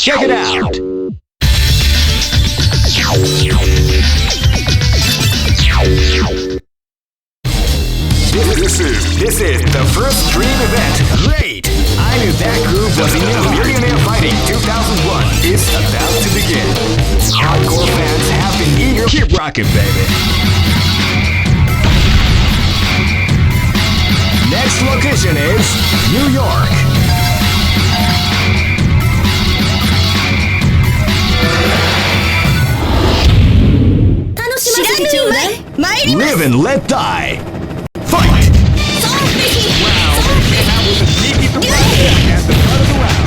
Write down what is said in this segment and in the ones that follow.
Check it out! This is the first dream event. Great! I knew that groove was in Millenium Fighting 2001 is about to begin. Hardcore fans have been eager. Keep rocking, baby. Next location is New York. Live and let die. Fight! Wow, that was a sneaky surprise at the front of the round.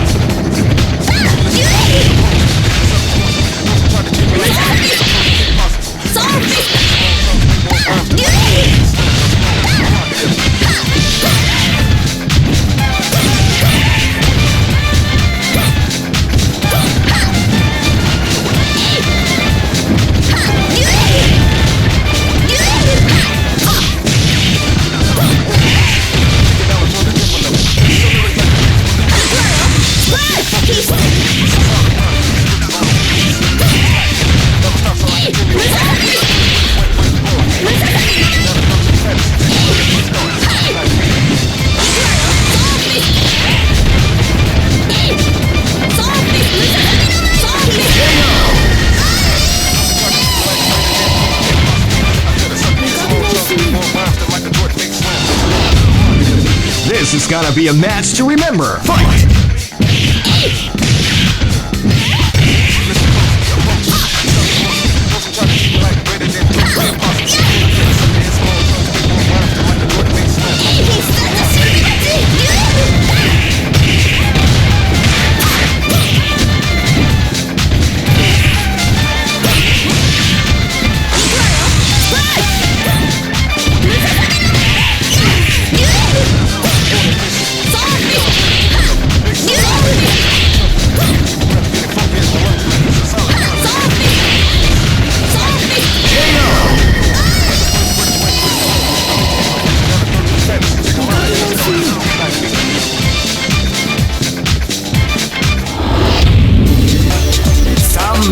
This is gonna be a match to remember. Fight!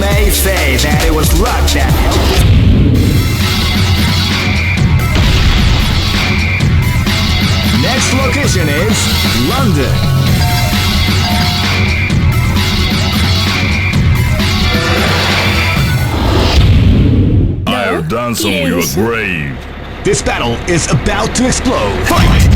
May say that it was luck that helped us. Next location is London. I have done some of your grave. This battle is about to explode. Fight!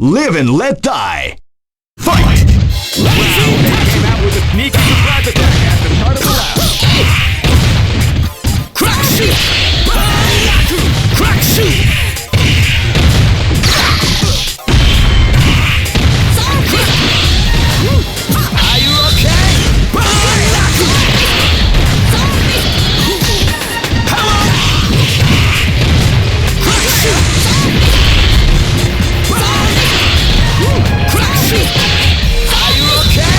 Live and let die. Fight! Wow, they came out with a sneaky surprise attack at the start of the round. Crack shoot! Crack shoot! Are you okay? Crack shoot! Crack shoot! Are you okay?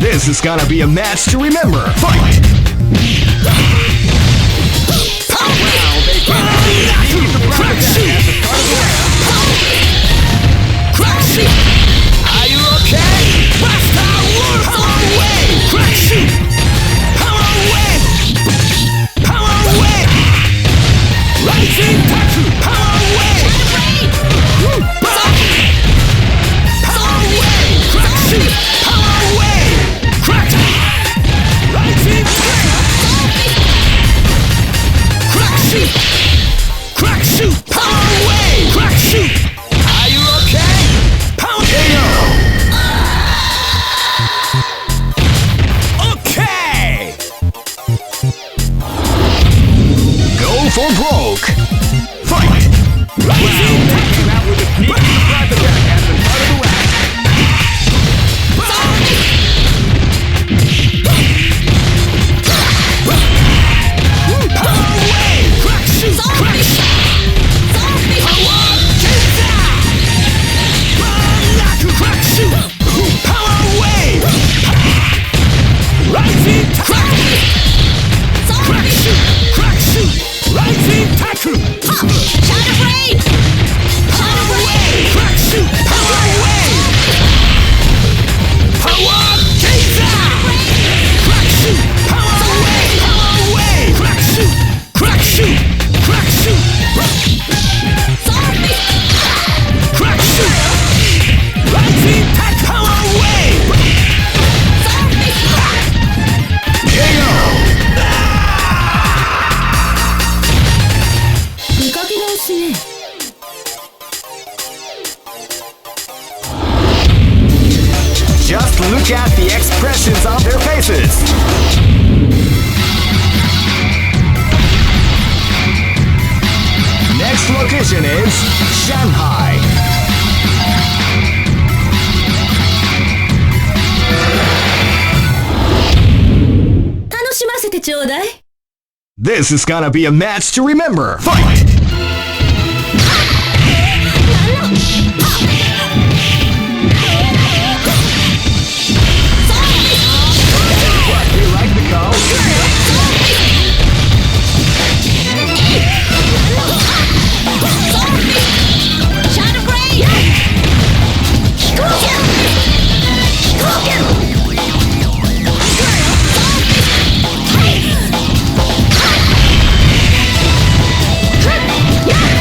This is gonna be a match to remember. Fight! Wow, they came out with a sneaky surprise attack at the start of the round. Crack shoot! Are you okay? Basta wolf! Power away! Crack shoot! Power away! Power away! Rising tattoo! Power away! Power away! Crack shoot! Power away! Crack! Rising tattoo! Crack shoot! Crack shoot! Power away! Crack shoot! Are you okay? Power Okay! Go for broke. Fight! Wow, they came out with a sneaky surprise attack at the start of the round. Power away! Crack shoot! Crack shoot! Power! Crack shoot! Power away! Rising tackle! Crack shoot! Crack shoot! Rising tackle! Shadow blade! Power away! Crack shoot! Power away! Power gazer! Crack shoot! Power away! Power away! Crack shoot! Crack shoot! Crack shoot! Crack shoot! Rising tack! Power away! KO! 見かけ倒しね。 Just look at the expressions on their faces. Next location is Shanghai. This is gonna be a match to remember. Fight! What, you like the call? Shadow blade! Yeah!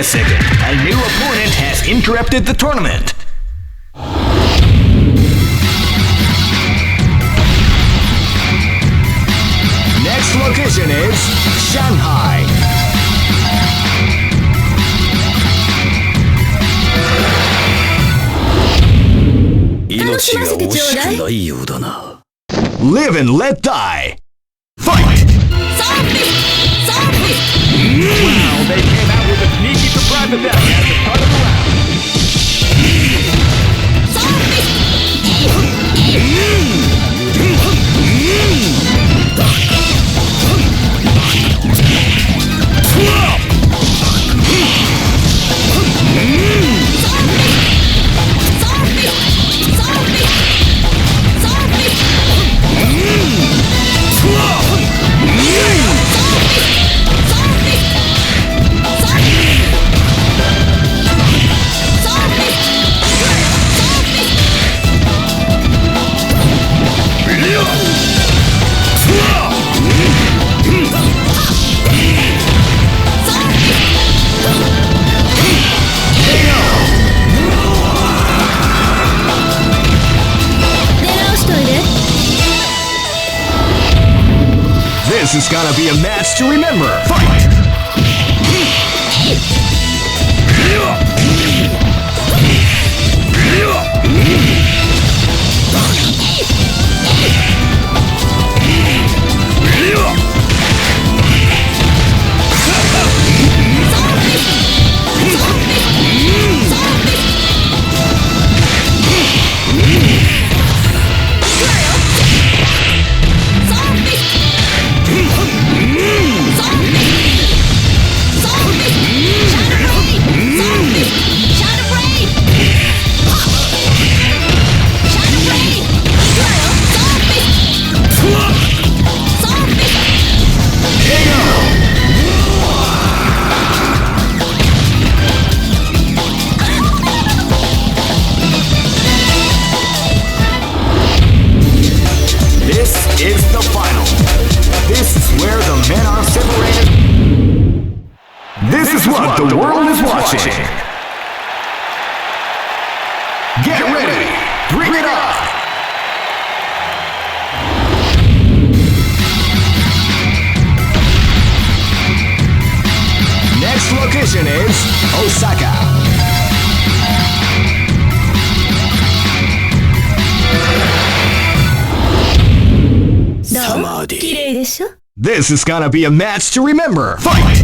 second. A new opponent has interrupted the tournament. Next location is Shanghai. Live and let die. Fight! Wow, they came out with a sneaky surprise attack at the start of the round. This is gonna be a match to remember. Fight! Is the final. This is where the men are separated. This is what the world is watching. Get ready. Bring it on. Next location is Osaka. This is gonna be a match to remember. Fight!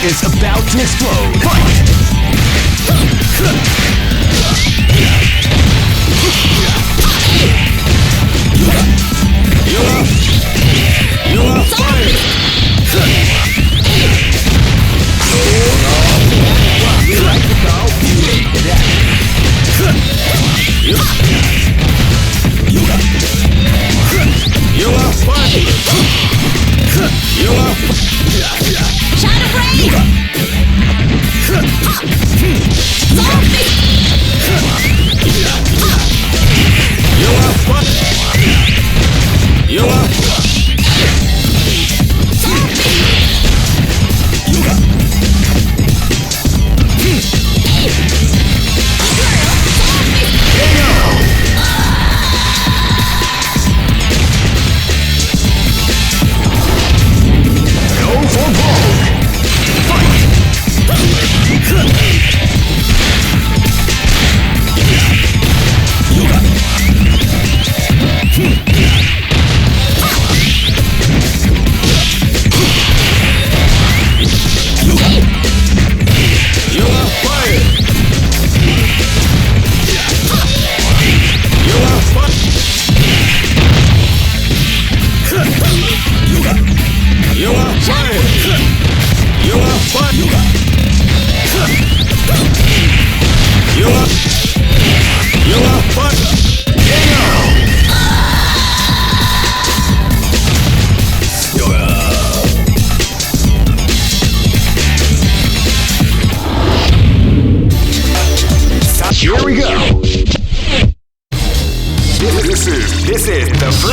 Is about to explode. Fight! You are fired! We like to go. You are fired! You are Shadow Blade!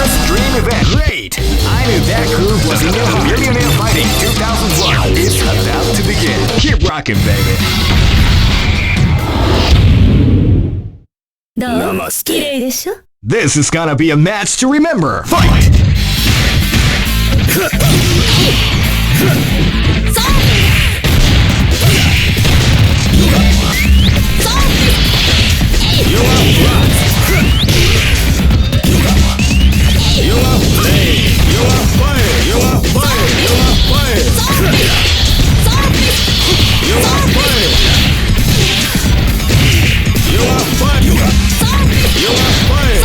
first dream event. Great! I knew that groove was enough. Millionaire Fighting 2001 is about to begin. Keep rocking, baby. どう？綺麗でしょ？ This is gonna be a match to remember. Fight! You are fire! You are fire! You are fire! You are fire! You are fire! You are fire! You are fire! You are fire!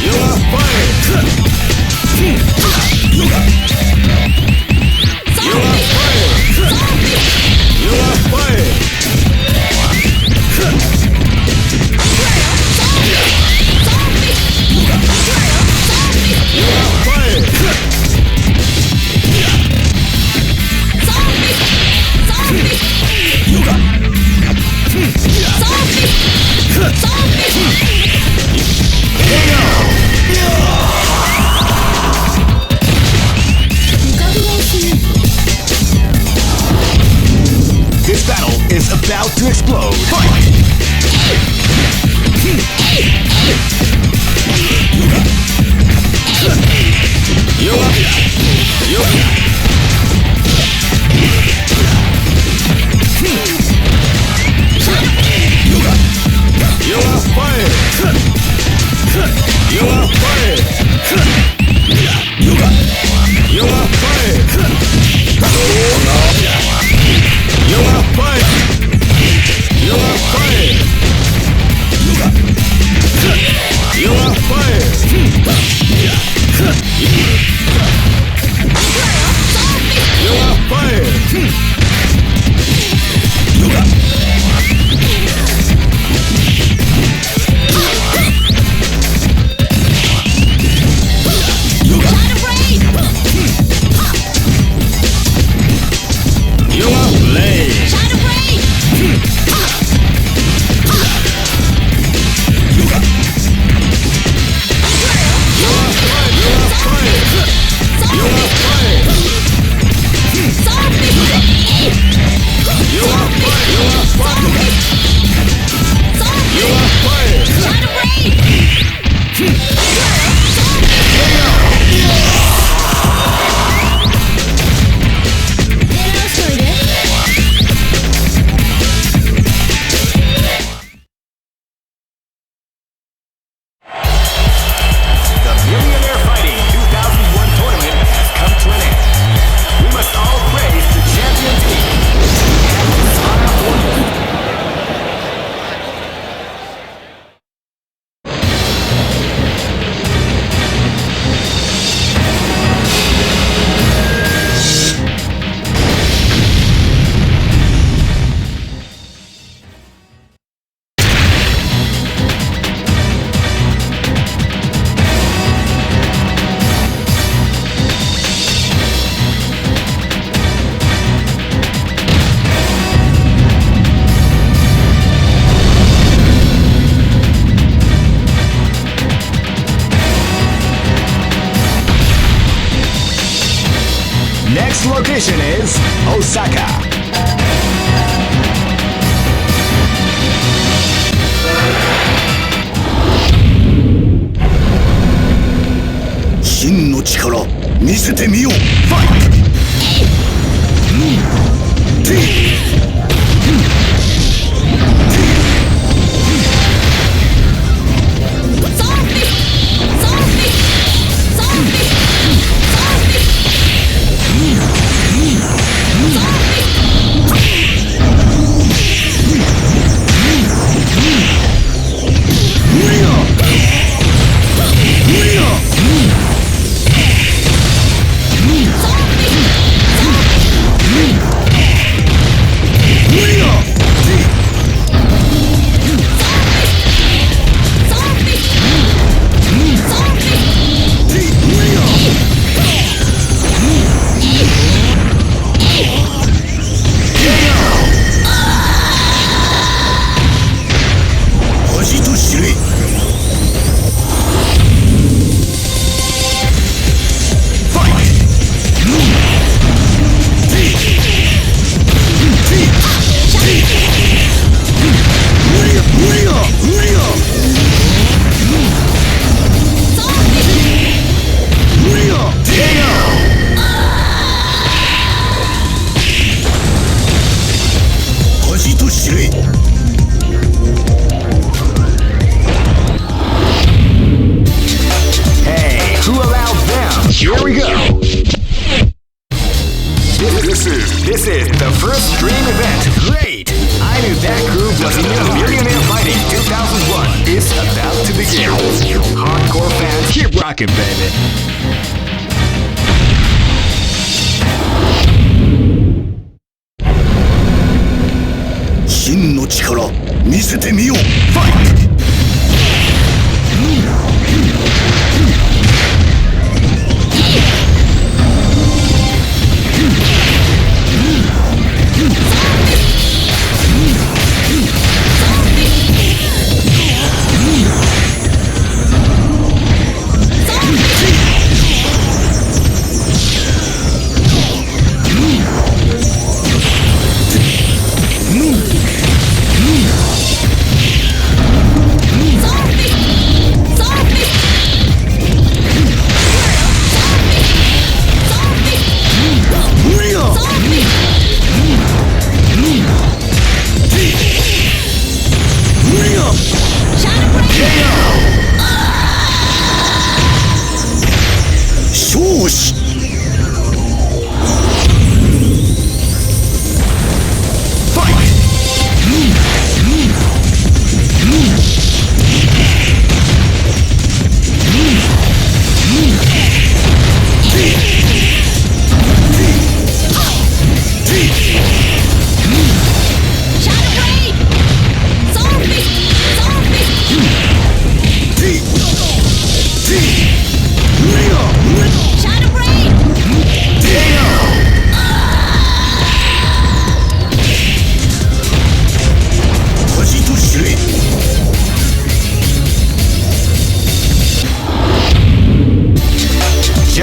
You are fire! This battle is about to explode. Fight! Next location is Osaka. Shinの力見せてみよう。Fight! first dream event. Great! I knew that groove was enough. Millionaire Fighting 2001 is about to begin. Hardcore fans, keep rocking, baby. 真の力見せてみよう。ファイト。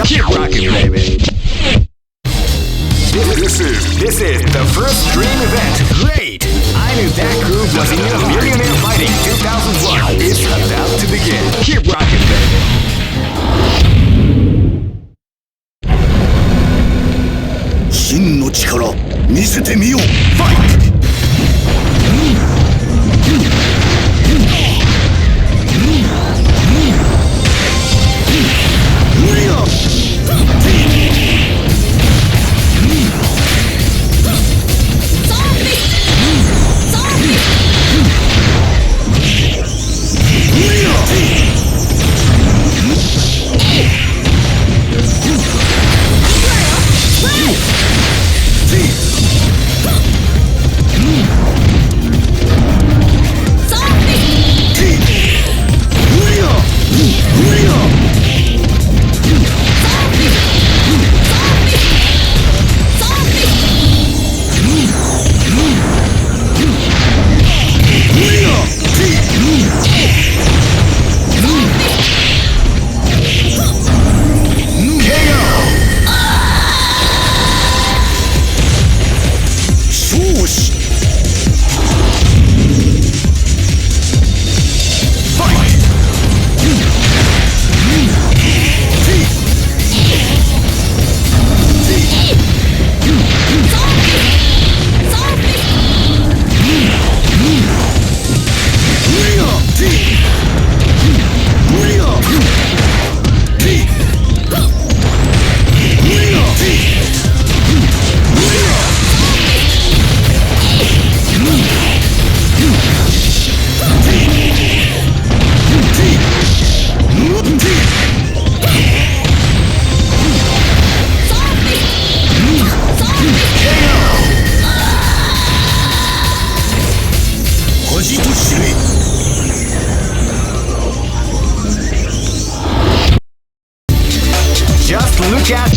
Keep rocking, baby. This is the first dream event. Great! I knew that groove was enough. Millionaire Fighting 2001 is about to begin. Keep rocking, baby. 真の力見せてみよう。ファイト。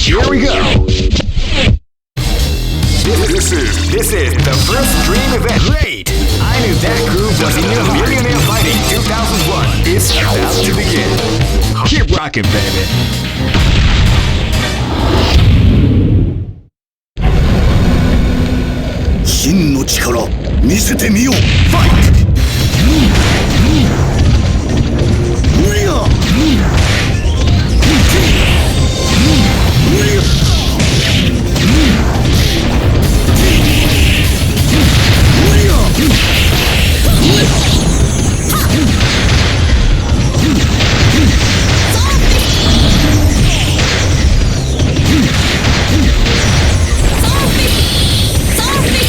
Here we go. This is the first dream event. Great! I knew that groove was enough. Millionaire Fighting 2001 is about to begin. Keep rocking, baby. 真の力見せてみよう。ファイト。Zombie!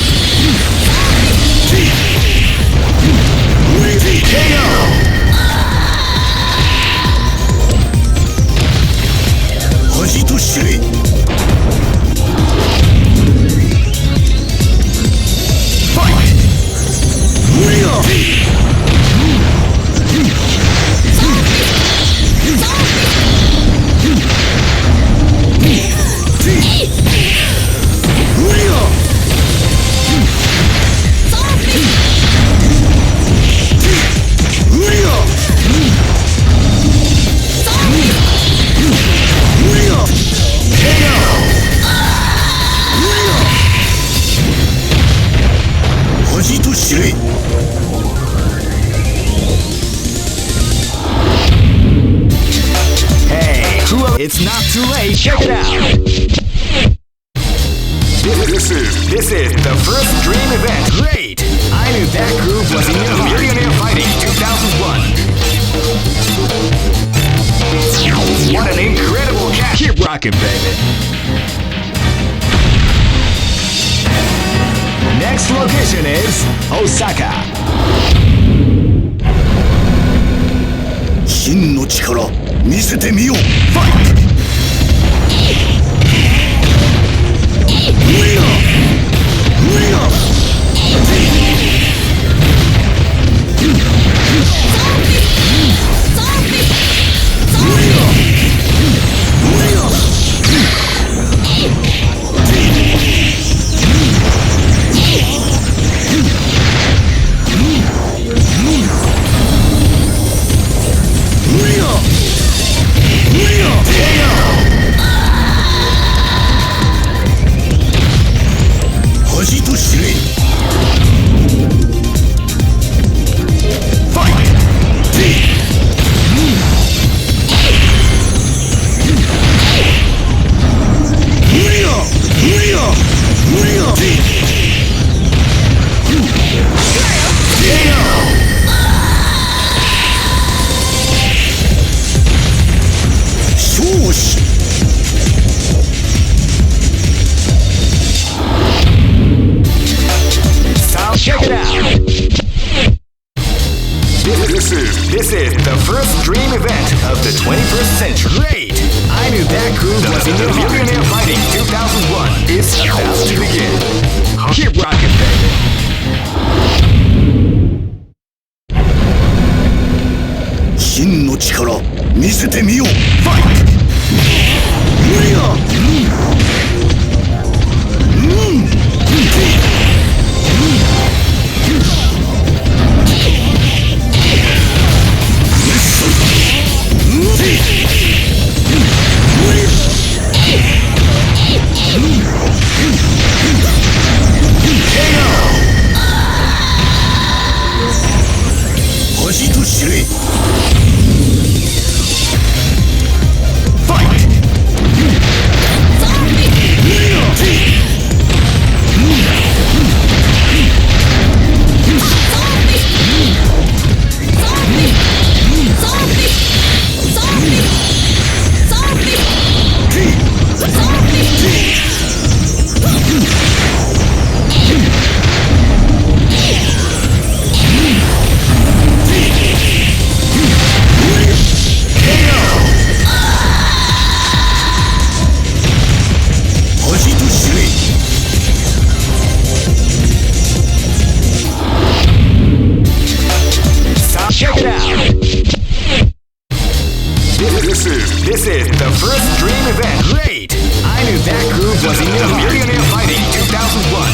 恥と知れ。Hey, it's not too late. Check it out. This is the first dream event. Great! I knew that group was in Millenium Fighting 2001. What an incredible catch! Keep rocking, baby. Next location is Osaka. 真の力見せてみよう。ファイト。恥と知れ。ファイト。勝死。Check it out. This is the first dream event of the 21st century. Great! I knew that group was in Millenium Fighting 2001. It's about to begin. Keep rocking, baby. 真の力見せてみよう。ファイト。恥と知れ。ファイト。Check it out. This is the first dream event. Great! I knew that group was in Millenium Fighting 2001.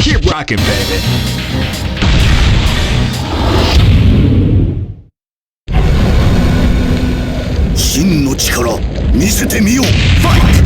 Keep rocking, baby. 真の力見せてみよう。ファイト。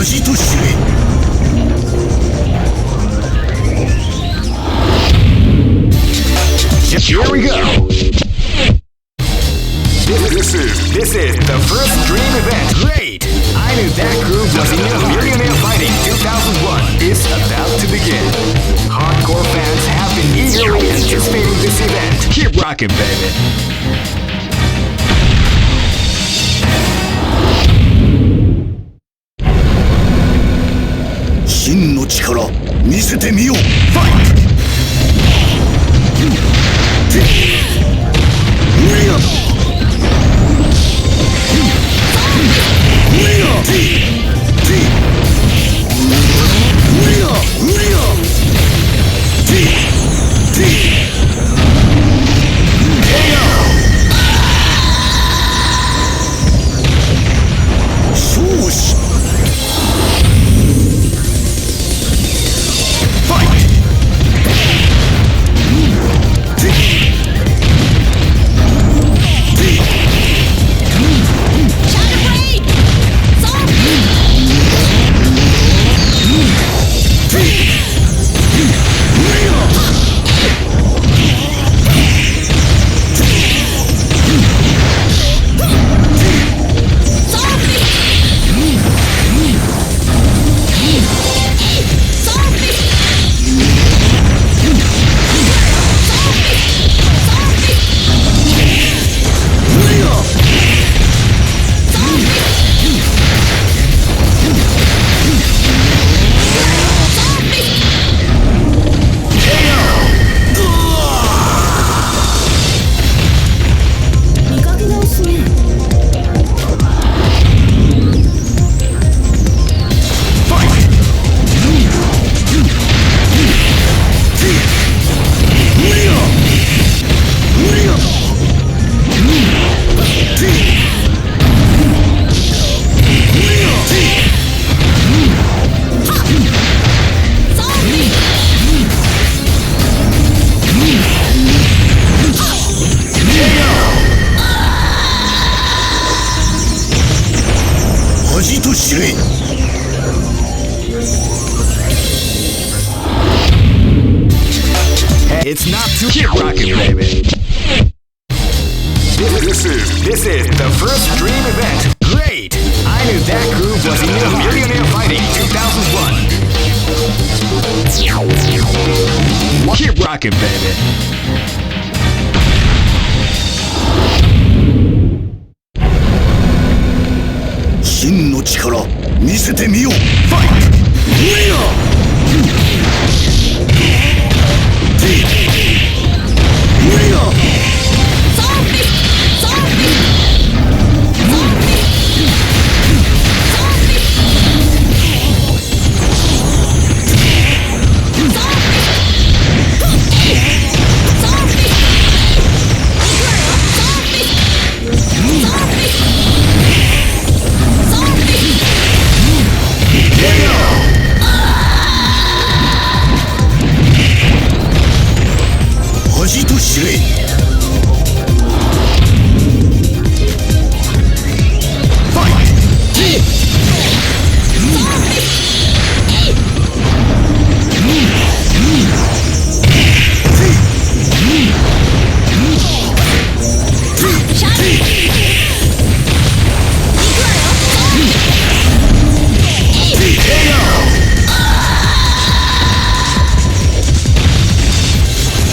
恥と知れ。Here we go. This is the first dream event. Great! I knew that groove was enough. Millionaire Fighting 2001 is about to begin. Hardcore fans have been eagerly anticipating this event. Keep rocking, baby. 真の力見せてみよう。ファイト。It's not too keep rocking, baby. This is the first dream event. Great! I knew that groove was enough. Millionaire Fighting 2001. Keep rocking, baby. 真の力見せてみよう。ファイト。恥と知れ。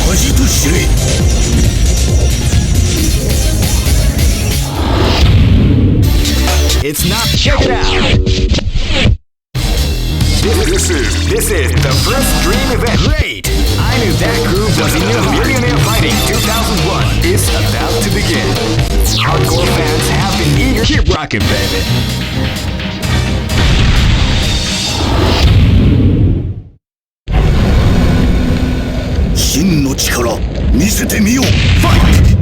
恥と知れ。It's not. Check it out. This is the first dream event. Great! I knew that groove was enough. Millionaire Fighting 2001 is about to begin. Hardcore fans have been eager. Keep rocking, baby. 真の力見せてみよう。ファイト。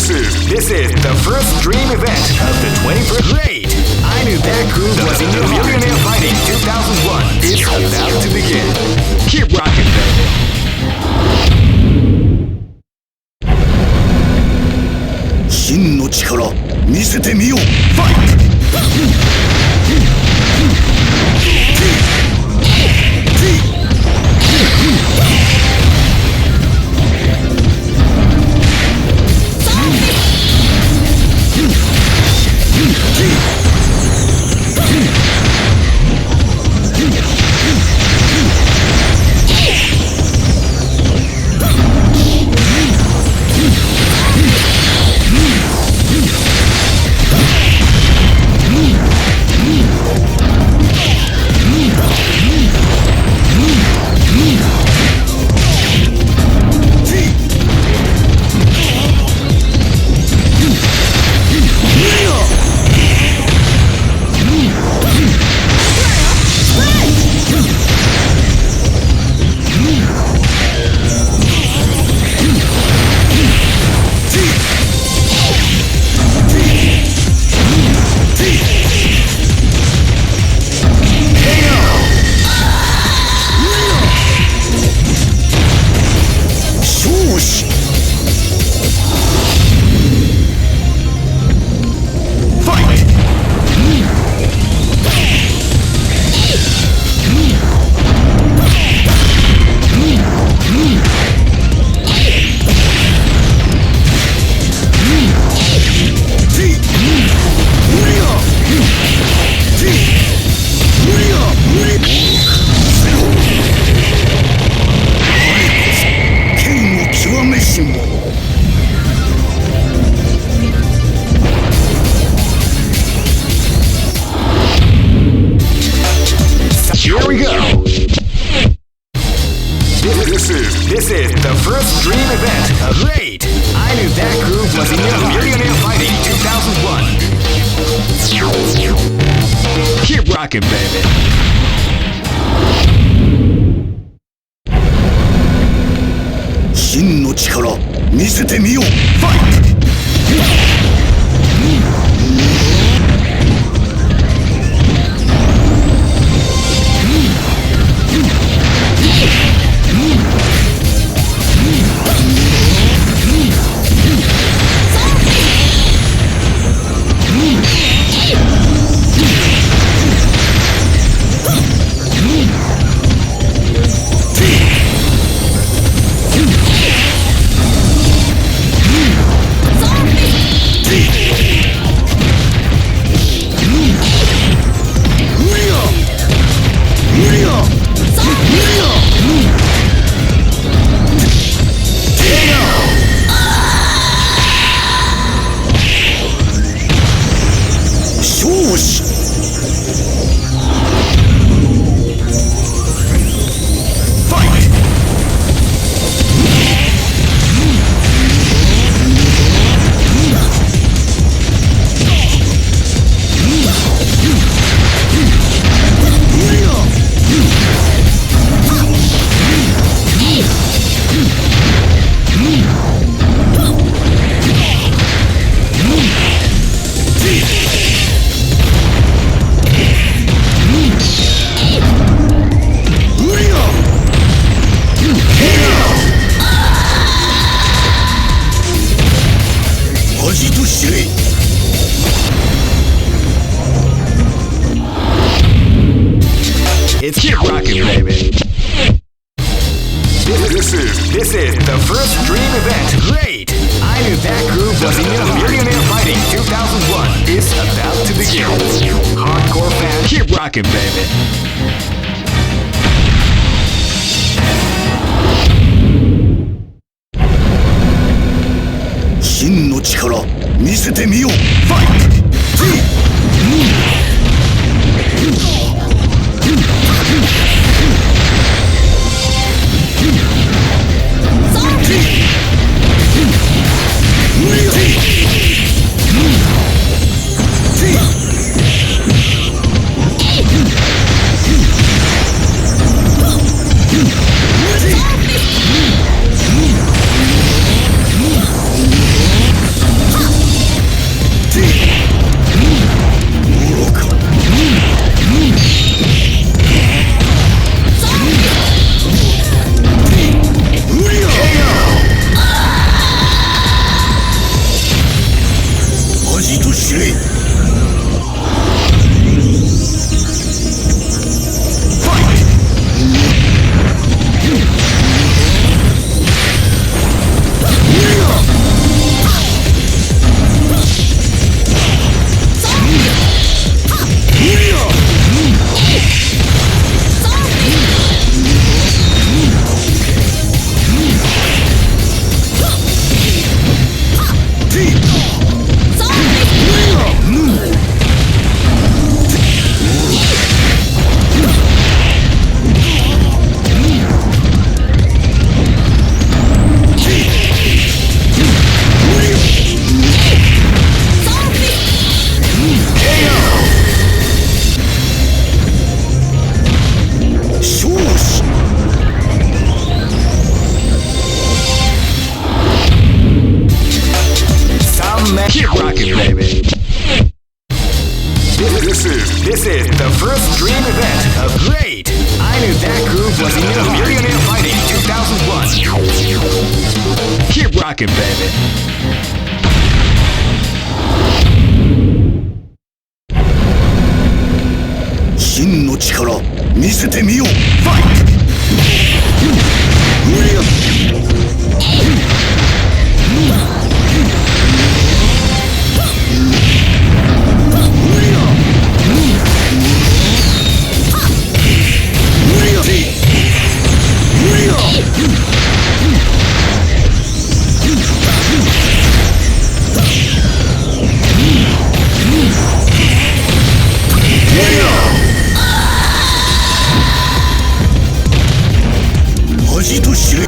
This is the first dream event of the 21st. Great! I knew that groove was in your Millionaire Fighting 2001 is about to begin. Keep rocking, baby. 真の力見せてみよう。ファイト。Here we go. This is the first dream event of Great. I knew that groove was in your Millionaire Fighting 2001. Keep rocking, baby. 真の力見せてみよう。ファイト。It's keep rocking, baby. This is the first dream event. Great! I knew that groove was in your Millionaire Fighting 2001 is about to begin. Hardcore fans, keep rocking, baby. 真の力見せてみよう。ファイト。man, keep rocking, baby. This is the first dream event of Great. I knew that groove was enough. Millionaire Fighting 2001. Keep rocking, baby. Shinの力見せてみよう。ファイト。無理や。恥と知れ。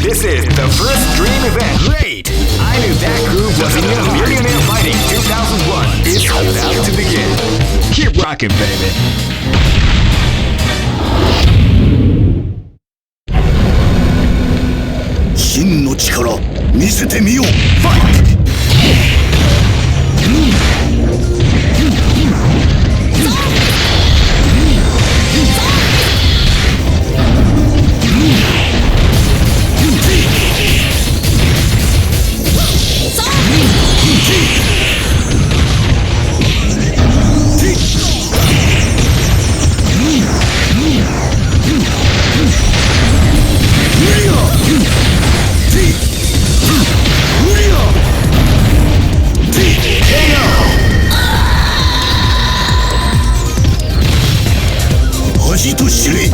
This is the first dream event. Great! I knew that groove was enough. Millionaire Fighting 2001 is about to begin. Keep rocking, baby. Shinの力見せてみよう。ファイト。恥と知れ。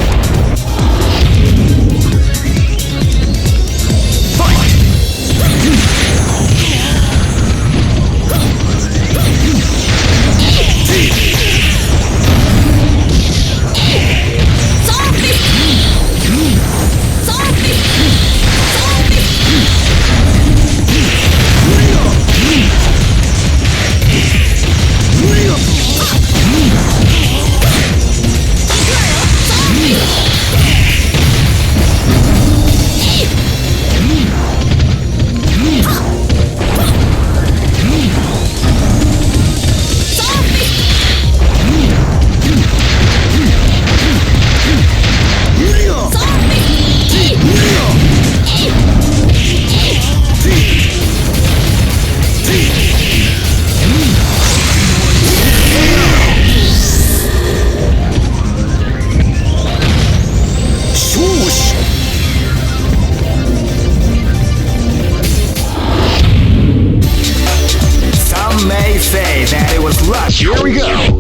Say that it was luck. Here we go.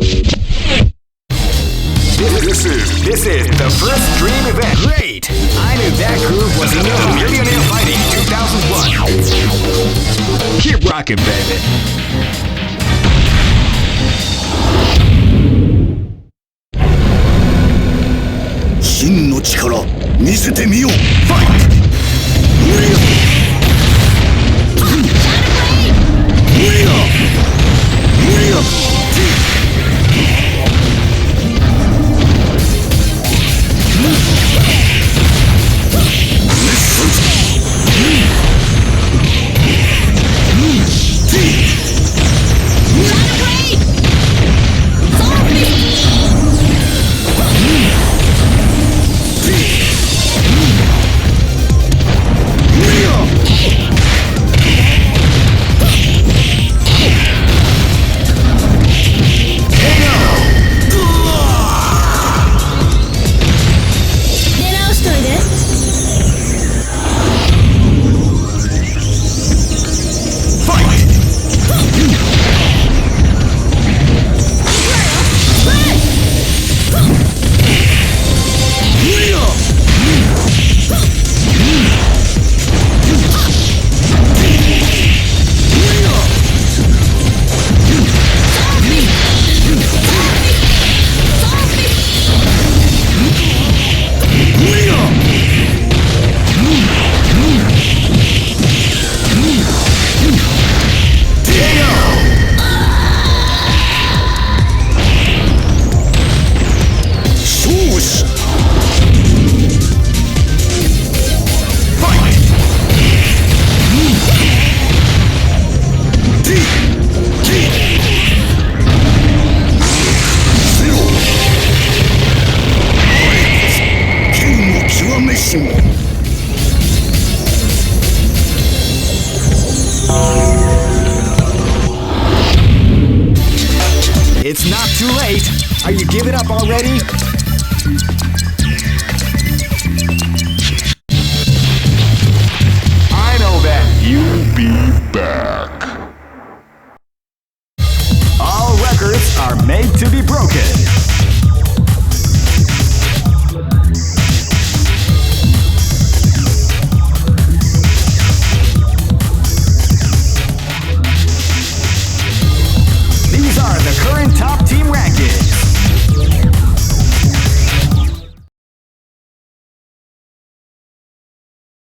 This is the first dream event. Great! I knew that groove was enough. Millionaire Fighting 2001. Keep rocking, baby. Shinの力見せてみよう。ファイト。無理や。無理や。無理や。